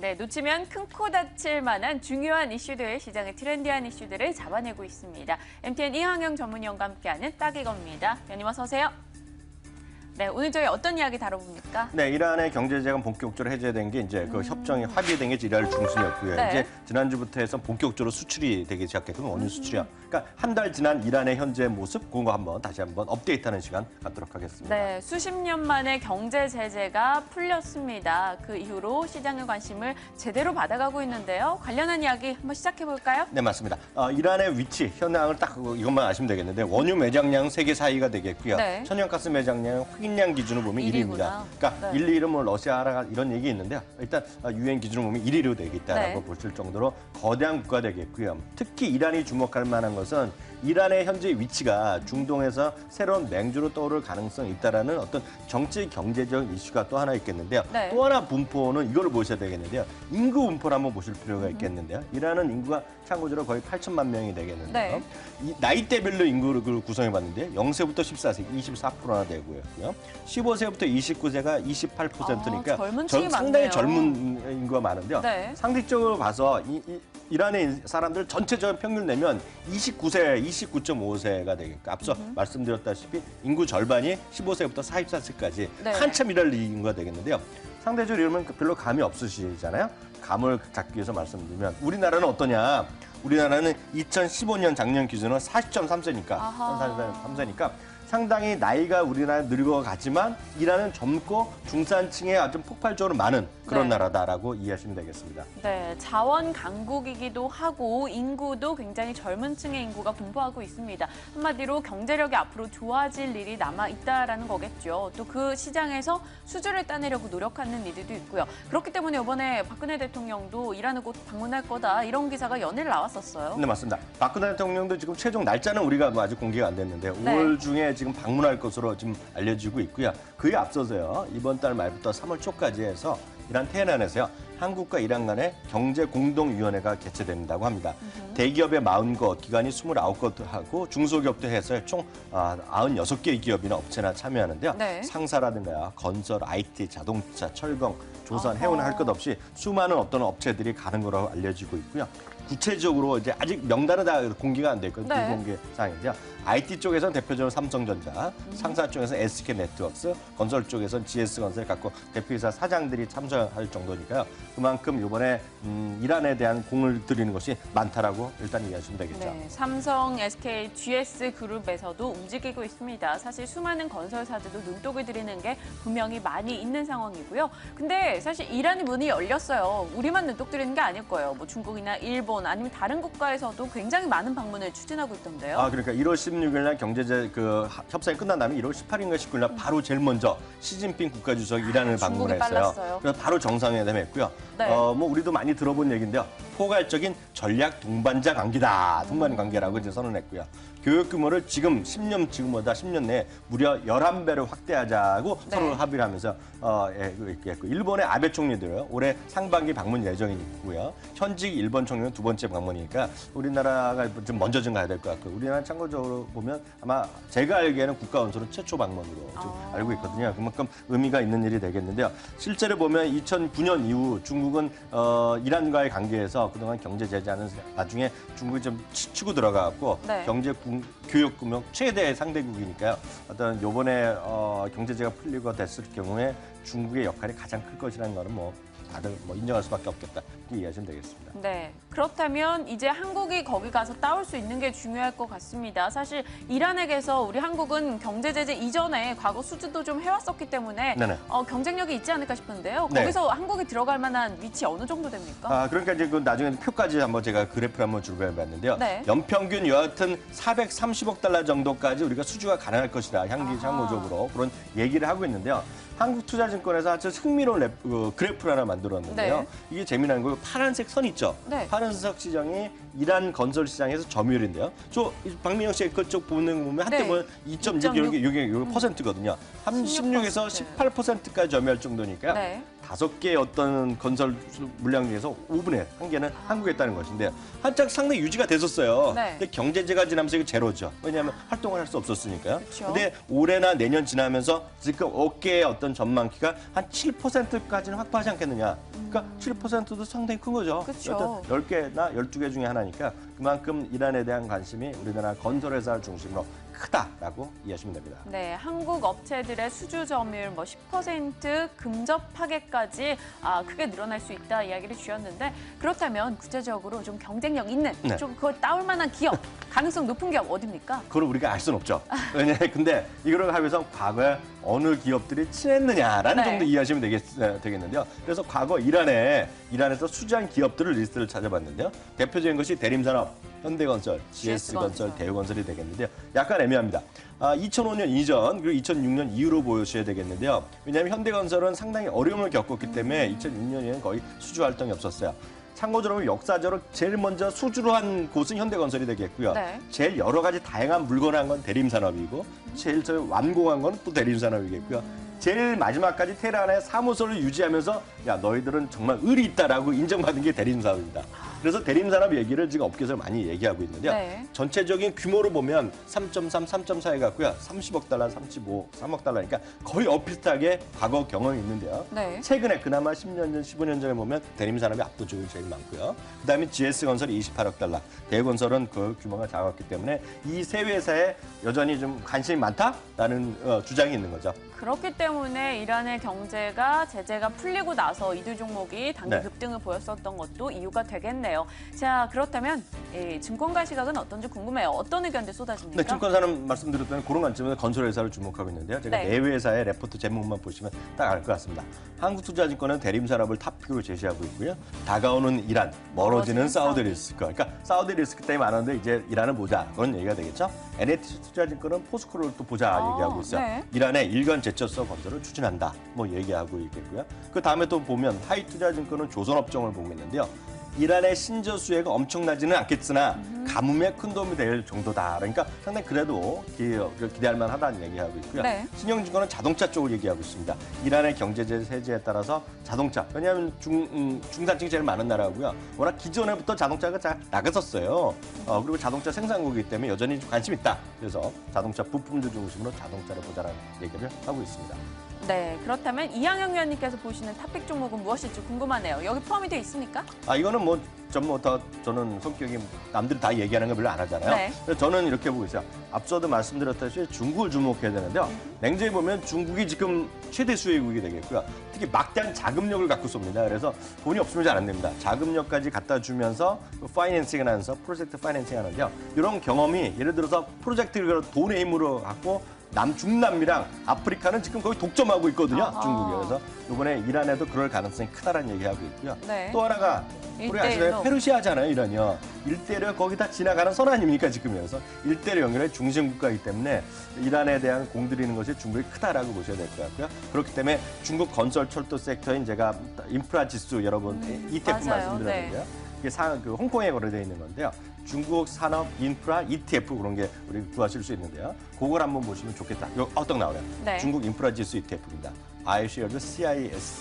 네, 놓치면 큰 코 다칠 만한 중요한 이슈들, 시장의 트렌디한 이슈들을 잡아내고 있습니다. MTN 이항영 전문위원과 함께하는 딱 이겁니다. 위원님 어서 오세요. 네, 오늘 저희 어떤 이야기 다뤄봅니까? 네, 이란의 경제 제재가 본격적으로 해제된 게 이제 그 협정이 합의된 게 지난달 중순이었고요. 네. 이제 지난주부터 해서 본격적으로 수출이 되기 시작했거든요. 원유 수출이요. 그러니까 한 달 지난 이란의 현재 모습, 그거 다시 한번 업데이트하는 시간 갖도록 하겠습니다. 네, 수십 년 만에 경제 제재가 풀렸습니다. 그 이후로 시장의 관심을 제대로 받아가고 있는데요. 관련한 이야기 한번 시작해 볼까요? 네, 맞습니다. 이란의 위치, 현황을 딱 이것만 아시면 되겠는데 원유 매장량은 세계 4위가 되겠고요. 네. 천연가스 매장량은 확인량 기준으로 보면 1위입니다. 그러니까 네. 1, 2위는 뭐 러시아랑 이런 얘기 있는데요. 일단 유엔 기준으로 보면 1위로 되겠다라고 네. 보실 정도로 거대한 국가 되겠고요. 특히 이란이 주목할 만한 것은 이란의 현재 위치가 중동에서 새로운 맹주로 떠오를 가능성이 있다라는 어떤 정치 경제적 이슈가 또 하나 있겠는데요. 네. 또 하나 분포는 이걸 보셔야 되겠는데요. 인구 분포를 한번 보실 필요가 있겠는데요. 이란은 인구가 참고적으로 거의 8천만 명이 되겠는데요. 네. 이 나이대별로 인구를 구성해봤는데 0세부터 14세 24%나 되고요. 15세부터 29세가 28%니까 젊은 층이 상당히 많네요. 젊은 인구가 많은데요. 네. 상대적으로 봐서 이란의 사람들 전체적인 평균 내면 29세, 29.5세가 되니까 앞서 말씀드렸다시피 인구 절반이 15세부터 44세까지 네. 한참 일할 인구가 되겠는데요. 상대적으로 이러면 별로 감이 없으시잖아요. 감을 잡기 위해서 말씀드리면 우리나라는 어떠냐? 우리나라는 2015년 작년 기준으로 40.3세니까, 43세니까 상당히 나이가 우리나라 늙어 가지만 이란은 젊고 중산층에 아주 폭발적으로 많은 그런 네. 나라다라고 이해하시면 되겠습니다. 네, 자원 강국이기도 하고 인구도 굉장히 젊은 층의 인구가 분포하고 있습니다. 한마디로 경제력이 앞으로 좋아질 일이 남아 있다라는 거겠죠. 또 그 시장에서 수주를 따내려고 노력하는 이들도 있고요. 그렇기 때문에 이번에 박근혜 대통령도 이란을 곧 방문할 거다 이런 기사가 연일 나왔었어요. 네, 맞습니다. 박근혜 대통령도 지금 최종 날짜는 우리가 아직 공개가 안 됐는데요. 네. 5월 중에 지금 방문할 것으로 지금 알려지고 있고요. 그에 앞서서요. 이번 달 말부터 3월 초까지 해서 이란 테헤란에서요. 한국과 이란 간의 경제공동위원회가 개최된다고 합니다. 대기업의 40곳, 기관이 29곳 하고 중소기업도 해서 총 96개의 기업이나 업체나 참여하는데요. 네. 상사라든가 건설, IT, 자동차, 철강, 조선, 해운 할 것 없이 수많은 어떤 업체들이 가는 거라고 알려지고 있고요. 구체적으로 이제 아직 명단은 다 공개가 안 돼 있거든요. 네. 비공개 사항인데요. IT 쪽에서는 대표적으로 삼성전자, 상사 쪽에서 SK네트워크스, 건설 쪽에서는 GS건설 갖고 대표이사 사장들이 참석할 정도니까요. 그만큼 이번에 이란에 대한 공을 들이는 것이 많다라고 일단 이해하시면 되겠죠. 네, 삼성, SK, GS 그룹에서도 움직이고 있습니다. 사실 수많은 건설사들도 눈독을 들이는 게 분명히 많이 있는 상황이고요. 근데 사실 이란이 문이 열렸어요. 우리만 눈독 들이는 게 아닐 거예요. 뭐 중국이나 일본 아니면 다른 국가에서도 굉장히 많은 방문을 추진하고 있던데요. 그러니까 1월 16일 날 경제제 협상이 끝난 다음에 1월 18일인가 19일 날 바로 제일 먼저 시진핑 국가주석이 이란을 중국이 방문했어요. 빨랐어요. 그래서 바로 정상회담했고요. 네. 뭐 우리도 많이 들어본 얘기인데요. 포괄적인 전략 동반자 관계다. 동반 관계라고 이제 선언했고요. 교육 규모를 지금 10년 내에 무려 11배로 확대하자고 네. 서로 합의를 하면서 했고 일본의 아베 총리도요. 올해 상반기 방문 예정이고요. 현직 일본 총리는 두 번째 방문이니까 우리나라가 좀 먼저 좀 가야 될 것 같고요. 우리나라 참고적으로 보면 아마 제가 알기에는 국가 원수는 최초 방문으로 좀 알고 있거든요. 그만큼 의미가 있는 일이 되겠는데요. 실제로 보면 2009년 이후 중국은 이란과의 관계에서 그동안 경제 제재하는 나중에 중국이 좀 치고 들어가고 네. 교육 금융 최대의 상대국이니까요. 어떤 요번에 경제제가 풀리고 됐을 경우에 중국의 역할이 가장 클 것이라는 거는 다들 인정할 수밖에 없겠다. 이렇게 이해하시면 되겠습니다. 네, 그렇다면 이제 한국이 거기 가서 따올 수 있는 게 중요할 것 같습니다. 사실 이란에게서 우리 한국은 경제 제재 이전에 과거 수주도 좀 해왔었기 때문에 네네. 경쟁력이 있지 않을까 싶은데요. 네. 거기서 한국이 들어갈 만한 위치 어느 정도 됩니까? 그러니까 이제 나중에 표까지 한번 제가 그래프를 한번 준비해봤는데요. 네. 연평균 여하튼 430억 달러 정도까지 우리가 수주가 가능할 것이다. 향후적으로 그런 얘기를 하고 있는데요. 한국투자증권에서 아주 흥미로운 그래프를 하나 만들었는데요. 네. 이게 재미난 거예요. 파란색 선 있죠? 네. 파란색 시장이 이란 건설 시장에서 점유율인데요. 박민영 씨 그쪽 보는 거 보면 한때 네. 보면 2.6 이게 퍼센트거든요. 16에서 18%까지 점유할 정도니까요. 네. 5개의 어떤 건설 물량 중에서 5분의 1개는 한국에 있다는 것인데 한창 상당히 유지가 됐었어요. 네. 근데 경제제가 지나면서 이거 제로죠. 왜냐하면 활동을 할 수 없었으니까요. 그쵸. 근데 올해나 내년 지나면서 지금 업계의 어떤 전망키가 한 7%까지는 확보하지 않겠느냐. 그러니까 7%도 상당히 큰 거죠. 그쵸. 10개나 12개 중에 하나니까 그만큼 이란에 대한 관심이 우리나라 건설회사를 중심으로 크다라고 이해하시면 됩니다. 네, 한국 업체들의 수주 점유율 10% 근접하게까지 크게 늘어날 수 있다 이야기를 주셨는데 그렇다면 구체적으로 좀 경쟁력 있는 네. 좀 그걸 따올 만한 기업, 가능성 높은 기업 어디입니까? 그걸 우리가 알 수는 없죠. 근데 이거를 하면서 과거에 어느 기업들이 친했느냐라는 네. 정도 이해하시면 되겠는데요. 그래서 과거 이란에서 수주한 기업들을 리스트를 찾아봤는데요. 대표적인 것이 대림산업, 현대건설, GS건설, 대우건설이 되겠는데요. 약간 애매합니다. 2005년 이전 그리고 2006년 이후로 보셔야 되겠는데요. 왜냐하면 현대건설은 상당히 어려움을 겪었기 때문에 2006년에는 거의 수주 활동이 없었어요. 참고적으로 역사적으로 제일 먼저 수주를 한 곳은 현대건설이 되겠고요. 네. 제일 여러 가지 다양한 물건을 한 건 대림산업이고 제일 완공한 건 또 대림산업이겠고요. 제일 마지막까지 테헤란에 사무소를 유지하면서 야 너희들은 정말 의리 있다라고 인정받은 게 대림산업입니다. 그래서 대림산업 얘기를 지금 업계에서 많이 얘기하고 있는데요. 네. 전체적인 규모로 보면 3.3, 3.4 해갖고요. 30억 달러, 35, 3억 달러니까 거의 엇비슷하게 과거 경험이 있는데요. 네. 최근에 그나마 10년 전, 15년 전에 보면 대림산업이 압도적으로 제일 많고요. 그다음에 GS건설이 28억 달러, 대우건설은 그 규모가 작았기 때문에 이 세 회사에 여전히 좀 관심이 많다라는 주장이 있는 거죠. 그렇기 때문에 이란의 경제가 제재가 풀리고 나서 이두 종목이 단기 네. 급등을 보였었던 것도 이유가 되겠네요. 자, 그렇다면 증권가 시각은 어떤지 궁금해요. 어떤 의견들 쏟아집니까? 네, 증권사는 말씀드렸던 그런 관점에서 건설회사를 주목하고 있는데요. 제가 네. 네 회사의 레포트 제목만 보시면 딱 알 것 같습니다. 한국투자증권은 대림산업을 탑픽으로 제시하고 있고요. 다가오는 이란, 멀어지는 사우디 리스크. 그러니까 사우디 리스크 때문에 많은데 이제 이란을 보자. 그런 얘기가 되겠죠. NH투자증권은 포스코를 또 보자 얘기하고 있어요. 네. 이란의 일간 제철소 건설을 추진한다. 뭐 얘기하고 있겠고요. 그 다음에 또 보면 하이투자증권은 조선업종을 보고 있는데요. 이란의 신저 수혜가 엄청나지는 않겠으나 가뭄에 큰 도움이 될 정도다. 그러니까 상당히 그래도 기대할 만하다는 얘기하고 있고요. 네. 신영증권은 자동차 쪽을 얘기하고 있습니다. 이란의 경제제 세제에 따라서 자동차, 왜냐하면 중산층이 제일 많은 나라고요. 워낙 기존에부터 자동차가 잘 나갔었어요. 그리고 자동차 생산국이기 때문에 여전히 좀 관심 있다. 그래서 자동차 부품주 중심으로 자동차를 보자라는 얘기를 하고 있습니다. 네, 그렇다면 이항영 위원님께서 보시는 탑픽 종목은 무엇일지 궁금하네요. 여기 포함이 되어 있습니까? 이거는 저는 성격이 남들이 다 얘기하는 거 별로 안 하잖아요. 네. 그래서 저는 이렇게 보고 있어요. 앞서도 말씀드렸다시피 중국을 주목해야 되는데요. 냉정히 보면 중국이 지금 최대 수혜국이 되겠고요. 특히 막대한 자금력을 갖고 쏩니다. 그래서 돈이 없으면 잘 안 됩니다. 자금력까지 갖다 주면서 파이낸싱을 하면서 프로젝트 파이낸싱 하는데요. 이런 경험이 예를 들어서 프로젝트를 돈의 힘으로 갖고 중남미랑 아프리카는 지금 거의 독점하고 있거든요. 아하. 중국이. 그래서 이번에 이란에도 그럴 가능성이 크다라는 얘기하고 있고요. 네. 또 하나가 우리 아시나요? 1대1로. 페르시아잖아요, 이란이요. 일대일로 거기 다 지나가는 선 아닙니까, 지금이어서. 일대일 연결의 중심 국가이기 때문에 이란에 대한 공들이는 것이 중국이 크다라고 보셔야 될 것 같고요. 그렇기 때문에 중국 건설 철도 섹터인 제가 인프라 지수 여러분 ETF 맞아요. 말씀드렸는데요. 이게 홍콩에 거래되어 있는 건데요. 중국 산업 인프라 ETF 그런 게 우리 구하실 수 있는데요. 그걸 한번 보시면 좋겠다. 이거 딱 나오네요. 네. 중국 인프라 지수 ETF입니다. iShares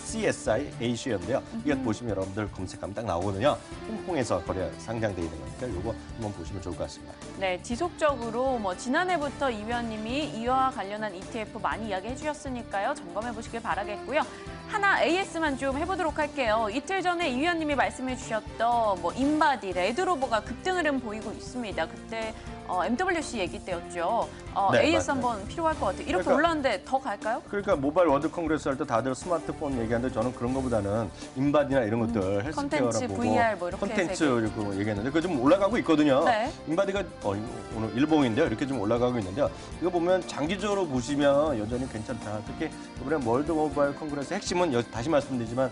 CSI A시어인데요. 이거 보시면 여러분들 검색하면 딱 나오거든요. 홍콩에서 상장돼 있는 거니까 이거 한번 보시면 좋을 것 같습니다. 네, 지속적으로 지난해부터 이 위원님이 이와 관련한 ETF 많이 이야기해 주셨으니까요. 점검해 보시길 바라겠고요. 하나 AS만 좀 해보도록 할게요. 이틀 전에 이 위원님이 말씀해 주셨던 인바디, 레드로버가 급등 흐름 보이고 있습니다. 그때 MWC 얘기 때였죠. 네, AS 맞아요. 한번 필요할 것 같아요. 이렇게 그러니까- 올랐는데 더 갈까요? 그러니까 모바일 월드 콩그레스 할 때 다들 스마트폰 얘기하는데 저는 그런 거보다는 인바디나 이런 것들 헬스케어라 컨텐츠, 보고 VR 이렇게 컨텐츠 이렇게 얘기했는데 그거 좀 올라가고 있거든요. 네. 인바디가 오늘 일봉인데요. 이렇게 좀 올라가고 있는데요. 이거 보면 장기적으로 보시면 여전히 괜찮다. 특히 이번에 월드 모바일 콩그레스 핵심은 다시 말씀드리지만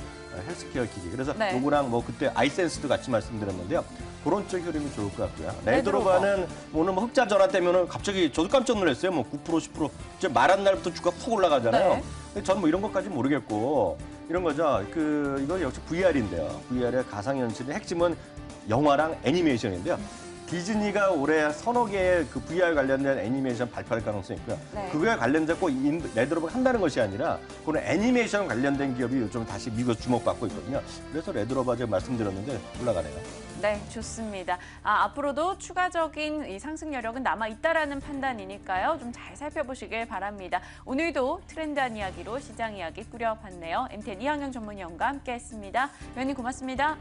헬스케어 기기. 그래서 네. 요거랑 그때 아이센스도 같이 말씀드렸는데요. 그런 쪽 흐름이 좋을 것 같고요. 레드로버. 레드로바는 오늘 흑자 전환 때문에 갑자기 저도 깜짝 놀랐어요. 9%, 10%. 이제 말한 날부터 주가 푹 올라가잖아요. 네. 근데 저는 이런 것까지 모르겠고 이런 거죠. 이거 역시 VR인데요. VR의 가상현실의 핵심은 영화랑 애니메이션인데요. 디즈니가 올해 서너 개의 그 VR 관련된 애니메이션 발표할 가능성이 있고요. 네. 그거에 관련된 꼭 레드로버가 한다는 것이 아니라 그런 애니메이션 관련된 기업이 요즘 다시 미국에서 주목받고 있거든요. 그래서 레드로버 제가 말씀드렸는데 올라가네요. 네, 좋습니다. 앞으로도 추가적인 이 상승 여력은 남아 있다라는 판단이니까요. 좀 잘 살펴보시길 바랍니다. 오늘도 트렌드한 이야기로 시장 이야기 꾸려봤네요. MTN 이항영 전문위원과 함께했습니다. 위원님 고맙습니다.